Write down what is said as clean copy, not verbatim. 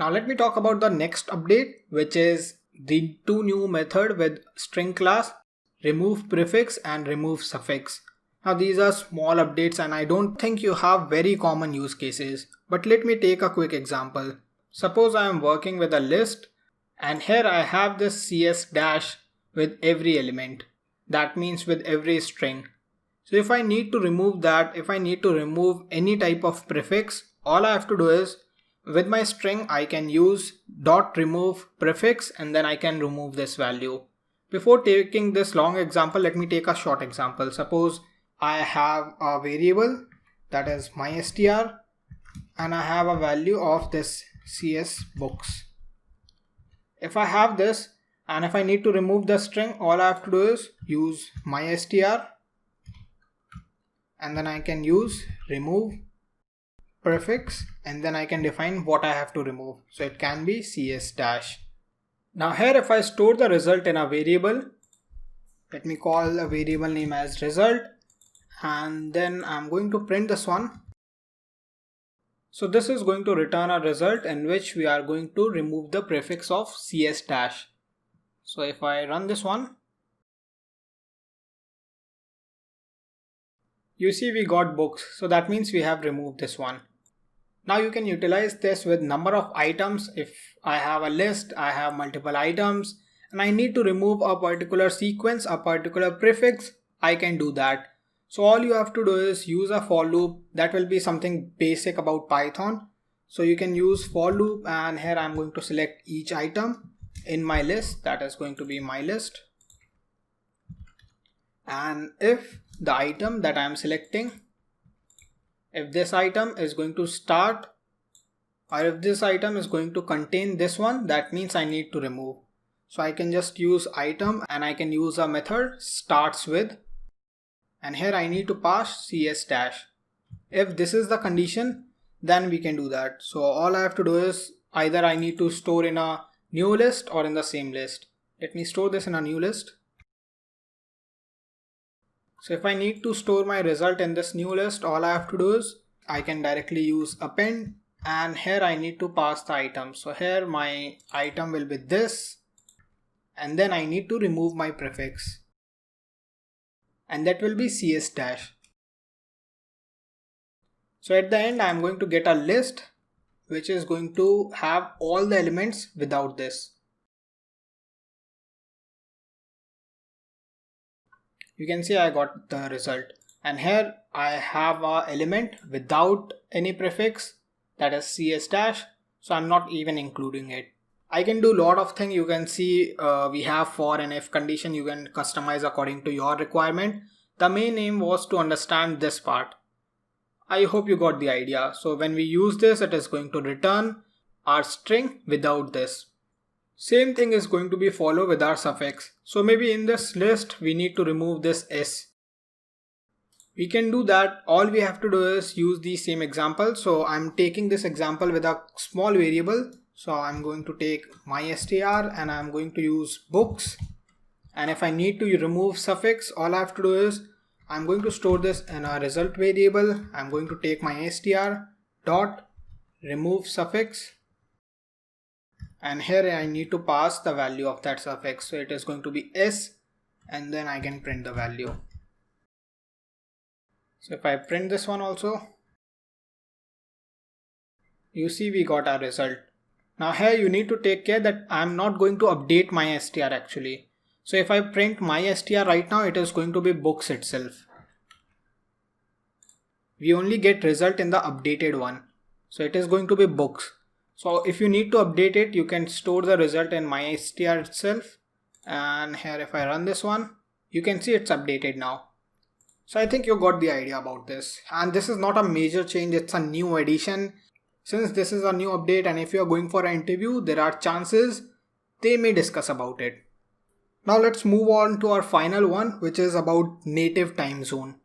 Now let me talk about the next update, which is the two new method with string class, remove prefix and remove suffix. Now these are small updates and I don't think you have very common use cases, but let me take a quick example. Suppose I am working with a list and here I have this CS dash with every element. That means with every string. So if I need to remove that, if I need to remove any type of prefix, all I have to do is with my string I can use dot remove prefix and then I can remove this value. Before taking this long example, let me take a short example. Suppose I have a variable that is mystr and I have a value of this CS books. If I have this and if I need to remove the string, all I have to do is use mystr and then I can use remove prefix and then I can define what I have to remove. So it can be CS dash. Now here if I store the result in a variable, let me call a variable name as result and then I'm going to print this one. So this is going to return a result in which we are going to remove the prefix of CS dash. So if I run this one, you see we got books, so that means we have removed this one. Now you can utilize this with number of items. If I have a list, I have multiple items and I need to remove a particular sequence, a particular prefix, I can do that. So all you have to do is use a for loop. That will be something basic about Python. So you can use for loop and here I'm going to select each item in my list, that is going to be my list. And if the item that I am selecting, if this item is going to start or if this item is going to contain this one, that means I need to remove. So I can just use item and I can use a method starts with and here I need to pass CS dash. If this is the condition, then we can do that. So all I have to do is either I need to store in a new list or in the same list. Let me store this in a new list. So if I need to store my result in this new list, all I have to do is I can directly use append and here I need to pass the item. So here my item will be this and then I need to remove my prefix and that will be CS dash. So at the end I am going to get a list which is going to have all the elements without this. You can see I got the result and here I have an element without any prefix, that is CS dash, so I'm not even including it. I can do a lot of things. You can see we have for and if condition, you can customize according to your requirement. The main aim was to understand this part. I hope you got the idea. So when we use this, it is going to return our string without this. Same thing is going to be followed with our suffix. So maybe in this list, we need to remove this S. We can do that. All we have to do is use the same example. So I'm taking this example with a small variable. So I'm going to take mystr and I'm going to use books. And if I need to remove suffix, all I have to do is I'm going to store this in a result variable. I'm going to take mystr dot remove suffix. And here I need to pass the value of that suffix. So it is going to be S and then I can print the value. So if I print this one also, you see we got our result. Now here you need to take care that I'm not going to update mystr actually. So if I print mystr right now, it is going to be books itself. We only get result in the updated one. So it is going to be books. So if you need to update it, you can store the result in mystr itself. And here if I run this one, you can see it's updated now. So I think you got the idea about this. And this is not a major change, it's a new addition. Since this is a new update and if you are going for an interview, there are chances they may discuss about it. Now let's move on to our final one, which is about native time zone.